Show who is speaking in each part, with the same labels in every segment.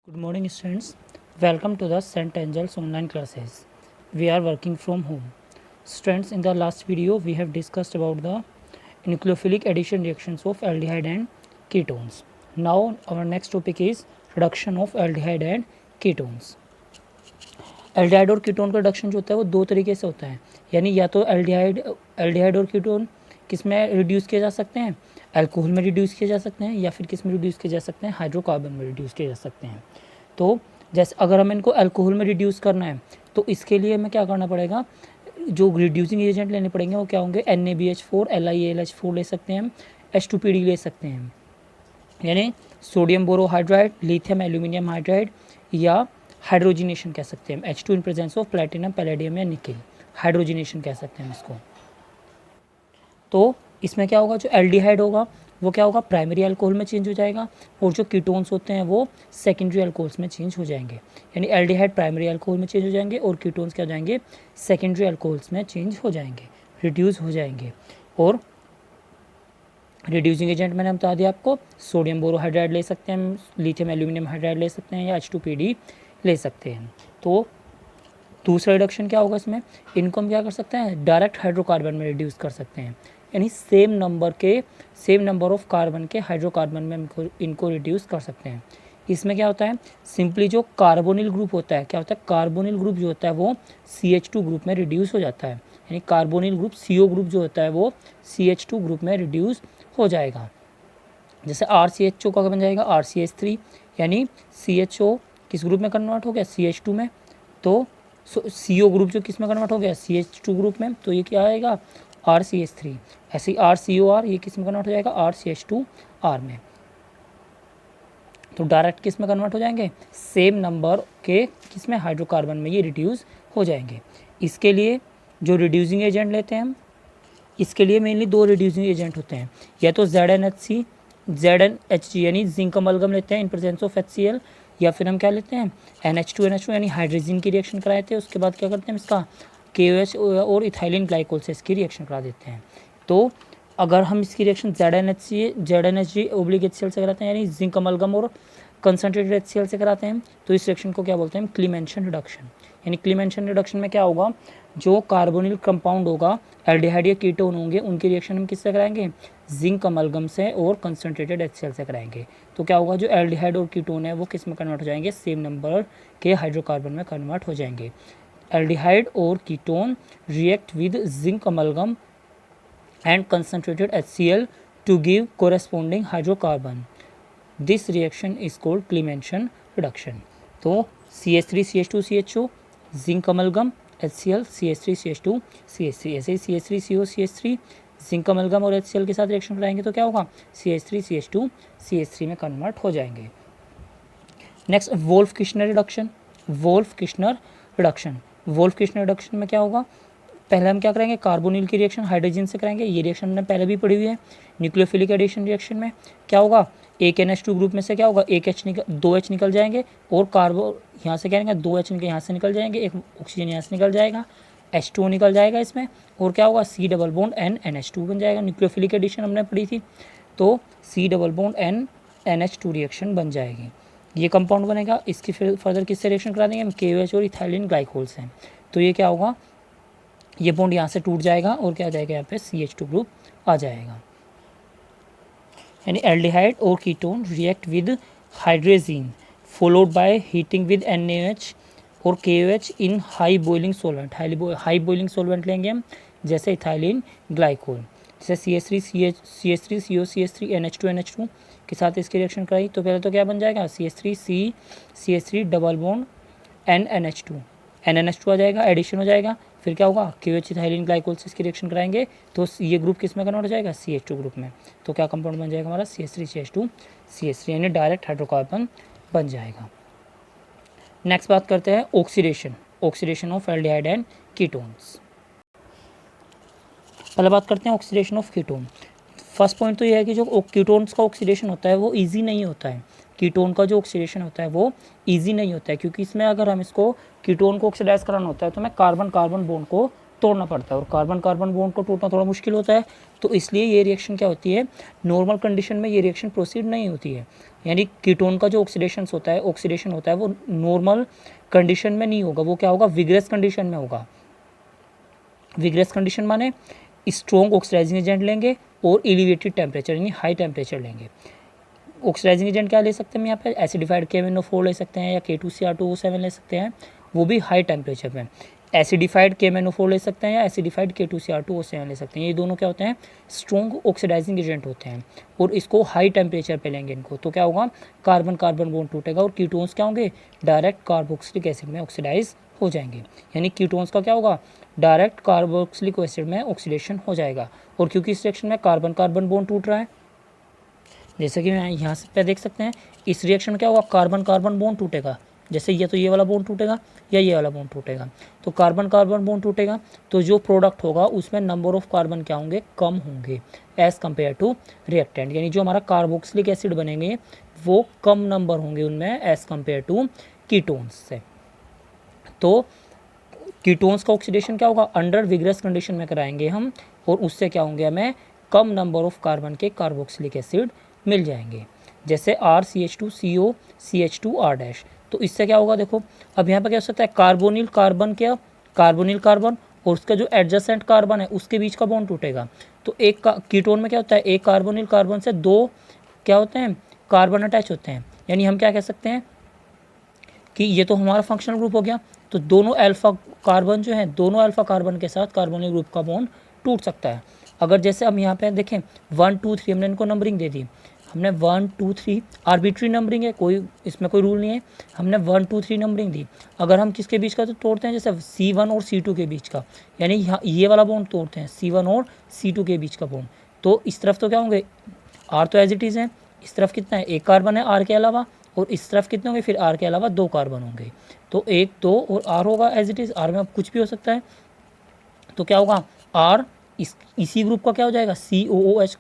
Speaker 1: Good morning, students. Welcome to the St. Angels online classes. We are working from home. Students, in the last video, we have discussed about the nucleophilic addition reactions of aldehyde and ketones. Now, our next topic is reduction of aldehyde and ketones. Aldehyde और ketone का reduction जो होता है वो दो तरीके से होता है, यानी या तो एल्डिहाइड और कीटोन किस में रिड्यूस किए जा सकते हैं, अल्कोहल में रिड्यूस किए जा सकते हैं, या फिर किस में रिड्यूस किए जा सकते हैं, हाइड्रोकार्बन में रिड्यूस किए जा सकते हैं। तो जैसे अगर हमें इनको अल्कोहल में रिड्यूस करना है तो इसके लिए हमें क्या करना पड़ेगा, जो रिड्यूसिंग एजेंट लेने पड़ेंगे वो क्या होंगे, NaBH4, LiAlH4 ले सकते हैं, H2PD ले सकते हैं, यानी sodium borohydride, lithium aluminium hydride, या हाइड्रोजिनेशन कह सकते हैं, H2 in presence of platinum, palladium या निकेल, हाइड्रोजिनेशन कह सकते हैं इसको। तो इसमें क्या होगा, जो एल्डिहाइड होगा वो क्या होगा, प्राइमरी अल्कोहल में चेंज हो जाएगा, और जो कीटोन्स होते हैं वो सेकेंडरी अल्कोहल्स में चेंज हो जाएंगे, यानी एल्डिहाइड प्राइमरी अल्कोहल में चेंज हो जाएंगे और कीटोन्स क्या हो जाएंगे, सेकेंडरी अल्कोहल्स में चेंज हो जाएंगे, रिड्यूस हो जाएंगे। और रिड्यूसिंग एजेंट मैंने बता दिया आपको, सोडियम बोरोहाइड्राइड ले सकते हैं, लिथियम एल्यूमिनियम हाइड्राइड ले सकते हैं, या H2PD ले सकते हैं। तो दूसरा रिडक्शन क्या होगा इसमें, इनको हम क्या कर सकते हैं, डायरेक्ट हाइड्रोकार्बन में रिड्यूस कर सकते हैं, यानी सेम नंबर ऑफ कार्बन के हाइड्रोकार्बन में इनको रिड्यूस कर सकते हैं। इसमें क्या होता है, सिंपली जो कार्बोनिल ग्रुप होता है, क्या होता है, कार्बोनिल ग्रुप जो होता है वो CH2 ग्रुप में रिड्यूस हो जाता है, यानी कार्बोनिल ग्रुप CO ग्रुप जो होता है वो CH2 ग्रुप में रिड्यूस हो जाएगा। जैसे RCHO का बन जाएगा RCH3, यानी CHO किस ग्रुप में कन्वर्ट हो गया, CH2 में, तो CO ग्रुप जो किस में कन्वर्ट हो गया, CH2 ग्रुप में, तो ये क्या आएगा, RCH3। ऐसे ही RCOR ये किस में कन्वर्ट हो जाएगा, RCH2R में। तो डायरेक्ट किस में कन्वर्ट हो जाएंगे, सेम नंबर के किस में, हाइड्रोकार्बन में ये रिड्यूस हो जाएंगे। इसके लिए जो रिड्यूसिंग एजेंट लेते हैं हम, इसके लिए मेनली दो रिड्यूसिंग एजेंट होते हैं, या तो ZnHC, ZnHG यानी जिंक अमलगम लेते हैं इन प्रेजेंस ऑफ HCl, या फिर हम क्या लेते हैं NH2NH2 यानी हाइड्रोजन की रिएक्शन कराते हैं, उसके बाद क्या करते हैं इसका KOH और इथाइलिन ग्लाइकोल से इसकी रिएक्शन करा देते हैं। तो अगर हम इसकी रिएक्शन ZnHG ओब्लिक HCl से कराते हैं, यानी जिंक अमलगम और कंसनट्रेटेड HCl से कराते हैं, तो इस रिएक्शन को क्या बोलते हैं, क्लीमेंशन रिडक्शन। यानी क्लीमेंशन रिडक्शन में क्या होगा, जो कार्बोनिल कंपाउंड होगा, एल्डिहाइड या कीटोन होंगे, उनकी रिएक्शन हम किससे कराएंगे, जिंक अमलगम से और कंसनट्रेटेड HCl से कराएंगे। तो क्या होगा, जो एल्डिहाइड और कीटोन है वो किस में कन्वर्ट हो जाएंगे, सेम नंबर के हाइड्रोकार्बन में कन्वर्ट हो जाएंगे। एल्डिहाइड और ketone react with zinc amalgam and concentrated HCl to give corresponding hydrocarbon. This reaction is called Clemenson reduction. तो CH3CH2CHO, zinc amalgam, HCl, CH3CH2 CH3, ऐसे ही CH3CO CH3 जिंक अमलगम और HCl के साथ reaction कराएंगे तो क्या होगा, CH3CH2 CH3 में कन्वर्ट हो जाएंगे। Next Wolff-Kirchner reduction. Wolff-Kirchner reduction में क्या होगा, पहले हम क्या करेंगे, कार्बोनिल की रिएक्शन हाइड्रोजन से कराएंगे, ये रिएक्शन हमने पहले भी पढ़ी हुई है। न्यूक्लियोफिलिक एडिशन रिएक्शन में क्या होगा, एक NH2 ग्रुप में से क्या होगा, दो H निकल जाएंगे, और कार्बो यहाँ से क्या करेंगे, 2 H यहाँ से निकल जाएंगे, एक ऑक्सीजन यहाँ से निकल जाएगा, H2O निकल जाएगा इसमें, और क्या होगा, C double bond N NH2 बन जाएगा। न्यूक्लियोफिलिक एडिशन हमने पढ़ी थी, तो C double bond N NH2 reaction बन जाएगी, ये कंपाउंड बनेगा। इसकी फिर फर्दर किससे रिएक्शन करा देंगे हम, KOH और इथाइलिन ग्लाइकोल से। तो ये क्या होगा, ये बॉन्ड यहाँ से टूट जाएगा और क्या आ जाएगा, यहाँ पे CH2 ग्रुप आ जाएगा। यानी एल्डिहाइड और ketone react with hydrazine followed by heating with NaOH और KOH इन high boiling solvent. High boiling solvent लेंगे हम, जैसे इथाइलिन ग्लाइकोल, जैसे CH3CO CH3 NH2NH2 के साथ इसकी रिएक्शन कराई, तो पहले तो क्या बन जाएगा, CH3 डबल बॉन्ड NNH2 आ जाएगा, एडिशन हो जाएगा। फिर क्या होगा, KOH इथाइलिन ग्लाइकोल से इसकी रिएक्शन कराएंगे तो ये ग्रुप किस में कन्वर्ट हो जाएगा, CH2 ग्रुप में। तो क्या कंपाउंड बन जाएगा हमारा, CH3CH2 CH3, यानी डायरेक्ट हाइड्रोकार्बन बन जाएगा। नेक्स्ट बात करते हैं oxidation of aldehyde and ketones. पहले बात करते हैं oxidation of ketone. First point तो ये है कि जो कीटोन्स का ऑक्सीडेशन होता है वो ईजी नहीं होता है, कीटोन का जो ऑक्सीडेशन होता है वो ईजी नहीं होता है, क्योंकि इसमें अगर हम इसको कीटोन को ऑक्सीडाइज कराना होता है तो हमें कार्बन कार्बन बॉन्ड को तोड़ना पड़ता है और कार्बन कार्बन बॉन्ड को टूटना थोड़ा मुश्किल होता है। तो इसलिए ये रिएक्शन क्या होती है, नॉर्मल कंडीशन में ये रिएक्शन प्रोसीड नहीं होती है। यानी कीटोन का जो ऑक्सीडेशन होता है वो नॉर्मल कंडीशन में नहीं होगा, वो क्या होगा, विग्रेस कंडीशन में होगा। विग्रेस कंडीशन माने स्ट्रॉन्ग ऑक्सीडाइजिंग एजेंट लेंगे और एलिवेटेड टेम्परेचर यानी हाई टेम्परेचर लेंगे। ऑक्सीडाइजिंग एजेंट क्या ले सकते हैं यहाँ पे, एसिडिफाइड KMnO4 ले सकते हैं या K2Cr2O7 ले सकते हैं, वो भी हाई टेम्परेचर में। एसिडिफाइड KMnO4 ले सकते हैं या एसिडिफाइड K2Cr2O7 ले सकते हैं। ये दोनों क्या होते हैं, स्ट्रॉन्ग ऑक्सीडाइजिंग एजेंट होते हैं और इसको हाई टेम्परेचर पे लेंगे इनको, तो क्या होगा, कार्बन कार्बन बॉन्ड टूटेगा और कीटोन्स क्या होंगे, डायरेक्ट कार्बोक्सिलिक एसिड में ऑक्सीडाइज हो जाएंगे। यानी कीटोन्स का क्या होगा, डायरेक्ट कार्बोक्सिलिक एसिड में ऑक्सीडेशन हो जाएगा। और क्योंकि इस रिएक्शन में कार्बन कार्बन बॉन्ड टूट रहा है, जैसे कि यहाँ से पे देख सकते हैं, इस रिएक्शन में क्या होगा, कार्बन कार्बन बॉन्ड टूटेगा। जैसे ये तो ये वाला बॉन्ड टूटेगा या ये वाला बॉन्ड टूटेगा, तो कार्बन कार्बन बॉन्ड टूटेगा तो जो प्रोडक्ट होगा उसमें नंबर ऑफ कार्बन क्या होंगे, कम होंगे एज़ कम्पेयर टू रिएक्टेंट। यानी जो हमारा कार्बोक्सिलिक एसिड बनेंगे वो कम नंबर होंगे उनमें एज़ कम्पेयर टू कीटोन्स से। तो कीटोन्स का ऑक्सीडेशन क्या होगा, अंडर विग्रस कंडीशन में कराएंगे हम, और उससे क्या होंगे, हमें कम नंबर ऑफ कार्बन के कार्बोक्सिलिक एसिड मिल जाएंगे। जैसे RCH2CO CH2R-, तो इससे क्या होगा, देखो अब यहाँ पर क्या हो सकता है, कार्बोनिल कार्बन, क्या कार्बोनिल कार्बन और उसका जो एडजेसेंट कार्बन है उसके बीच का बॉन्ड टूटेगा। तो एक कीटोन में क्या होता है, एक कार्बोनिल कार्बन से दो क्या होते हैं, कार्बन अटैच होते हैं। यानी हम क्या कह सकते हैं कि ये तो हमारा फंक्शनल ग्रुप हो गया, तो दोनों अल्फा कार्बन जो है, दोनों अल्फा कार्बन के साथ कार्बोनिल ग्रुप का बॉन्ड टूट सकता है। अगर जैसे हम यहाँ पे देखें 1 2 3 हमने इनको नंबरिंग दे दी, हमने 1 2 3 आर्बिट्री नंबरिंग है, कोई इसमें कोई रूल नहीं है, हमने 1 2 3 नंबरिंग दी। अगर हम किसके बीच का तो तोड़ते हैं, जैसे C1 और C2 के बीच का, यानी यहाँ ये वाला बॉन्ड तोड़ते हैं, C1 और C2 के बीच का बॉन्ड, तो इस तरफ तो क्या होंगे, R तो एज इट इज़ है, इस तरफ कितना है, एक कार्बन है R के अलावा, और इस तरफ कितने होंगे, फिर R के अलावा दो कार्बन होंगे, तो 1 2 और R होगा एज इट इज़। R में अब कुछ भी हो सकता है, तो क्या होगा, R इसी ग्रुप का क्या हो जाएगा, COOH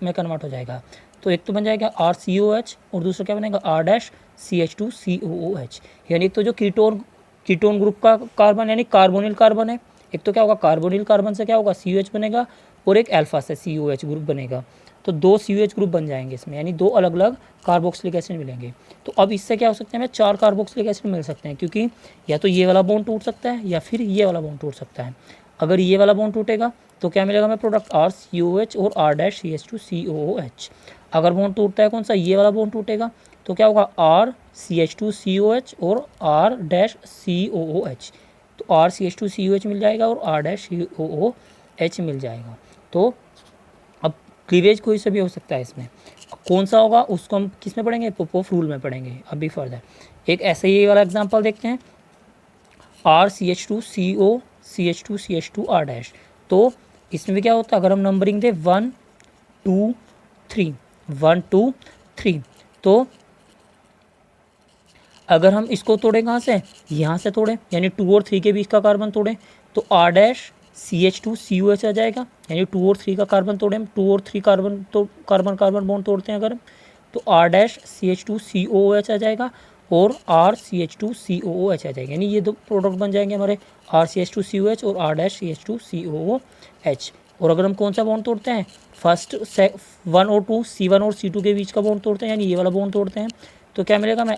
Speaker 1: में कन्वर्ट हो जाएगा। तो एक तो बन जाएगा RCOH और दूसरा क्या बनेगा, R-CH2COOH। यानी एक तो जो कीटोन ग्रुप का कार्बन यानी कार्बोनिल कार्बन है, एक तो क्या होगा, कार्बोनिल कार्बन से क्या होगा, COH बनेगा, और एक अल्फा से COH ग्रुप बनेगा, तो दो COH ग्रुप बन जाएंगे इसमें, यानी दो अलग अलग कार्बोक्सिलिक एसिड मिलेंगे। तो अब इससे क्या हो सकते हैं, हमें 4 कार्बोक्सिलिक एसिड मिल सकते हैं, क्योंकि या तो ये वाला बॉन्ड टूट सकता है या फिर ये वाला बॉन्ड टूट सकता है। अगर ये वाला बॉन्ड टूटेगा तो क्या मिलेगा हमें, प्रोडक्ट RCOH और R-CH2COOH। अगर बॉन्ड टूटता है कौन सा, ये वाला बॉन्ड टूटेगा, तो क्या होगा, RCH2COH और R-COOH, तो RCH2COH मिल जाएगा और R-COOH मिल जाएगा। तो अब क्लीवेज कोई से भी हो सकता है इसमें, कौन सा होगा उसको हम किस में पढ़ेंगे, पोपोफ रूल में पढ़ेंगे अभी फर्दर। एक ऐसे ही वाला एग्जांपल देखते हैं, RCH2CO CH2CH2R-, तो इसमें भी क्या होता है, अगर हम नंबरिंग दे 1 2 3 1 2 3, तो अगर हम इसको तोड़े कहाँ से, यहाँ से तोड़ें, यानी 2 और 3 के बीच का कार्बन तोड़ें, तो R-CH2COH आ जाएगा। यानी 2 और 3 का कार्बन तोड़ें, 2 और 3 कार्बन तो कार्बन कार्बन बॉन्ड तोड़ते हैं अगर, तो R-CH2COOH आ जाएगा और RCH2COOH आ जाएगा। यानी ये दो प्रोडक्ट बन जाएंगे हमारे, RCH2COH और R-CH2COOH। और अगर हम कौन सा बॉन्ड तोड़ते हैं, फर्स्ट 1 और 2 C1 और C2 के बीच का बॉन्ड तोड़ते हैं, यानी ये वाला बॉन्ड तोड़ते हैं, तो क्या मिलेगा हमें,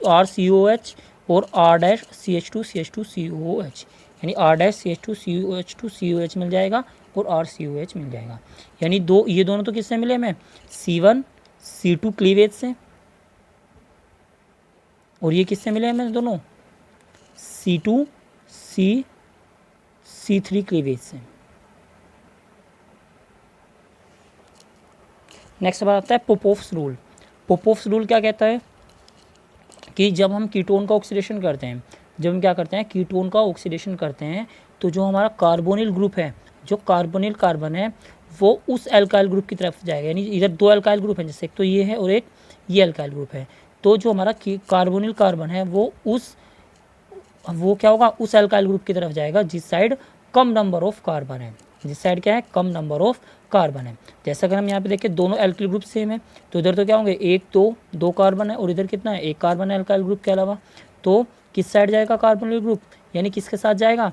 Speaker 1: RCOH और R-CH2CH2COOH, यानी R-CH2COH मिल जाएगा और RCOH मिल जाएगा। यानी ये दोनों तो किससे मिले हमें, C1 C2 क्लीवेज से, और ये किससे मिले हमें दोनों, C2 C3 क्लीवेज से। नेक्स्ट बात आता है पोपोफ्स रूल। पोपोफ्स रूल क्या कहता है कि जब हम कीटोन का ऑक्सीडेशन करते हैं, जब हम क्या करते हैं, कीटोन का ऑक्सीडेशन करते हैं, तो जो हमारा कार्बोनिल ग्रुप है, जो कार्बोनिल कार्बन है, वो उस एल्काइल ग्रुप की तरफ जाएगा। यानी इधर दो एल्काइल ग्रुप हैं, जैसे एक तो ये है और एक ये एल्काइल ग्रुप है, तो जो हमारा कार्बोनिल कार्बन है वो क्या होगा, उस एल्काइल ग्रुप की तरफ जाएगा जिस side come number of carbon है, जिस साइड क्या है, कम नंबर ऑफ कार्बन है। जैसा अगर हम यहाँ पे देखें दोनों एल्काइल ग्रुप सेम है, तो इधर तो क्या होंगे, एक दो कार्बन है, और इधर कितना है, एक कार्बन है एल्काइल ग्रुप के अलावा, तो किस साइड जाएगा कार्बोनिल ग्रुप, यानी किसके साथ जाएगा,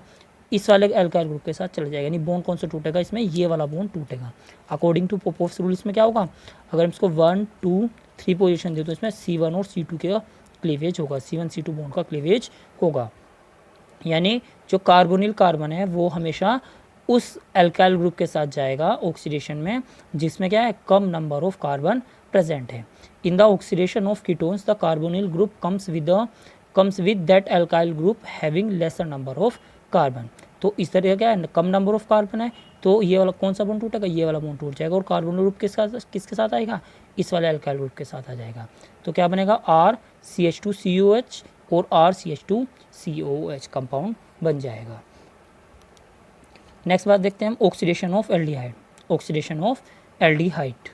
Speaker 1: इस वाले एल्काइल ग्रुप के साथ चला जाएगा, यानी बॉन्ड कौन सा टूटेगा इसमें, ये वाला बॉन्ड टूटेगा। अकॉर्डिंग टू पोपोव्स रूल इसमें क्या होगा, अगर हम इसको 1 2 3 पोजीशन दे तो इसमें C1 और C2 का क्लीवेज होगा, C1 C2 बॉन्ड का क्लीवेज होगा। यानी जो कार्बोनिल कार्बन है वो हमेशा उस एल्काइल ग्रुप के साथ जाएगा ऑक्सीडेशन में जिसमें क्या है, कम नंबर ऑफ कार्बन प्रेजेंट है। In the oxidation of ketones the carbonyl group comes with that alkyl group having laser number of carbon. तो इस तरह क्या है, कम नंबर ऑफ कार्बन है तो ये वाला कौन सा बॉन्ड टूटेगा, ये वाला बॉन्ड टूट जाएगा और कार्बोनिल ग्रुप किसके साथ आएगा, इस वाले एल्काइल ग्रुप के साथ आ जाएगा। तो क्या बनेगा, RCH2COH और RCH2COOH कंपाउंड बन जाएगा। नेक्स्ट बात देखते हैं हम, oxidation of aldehyde. Oxidation of aldehyde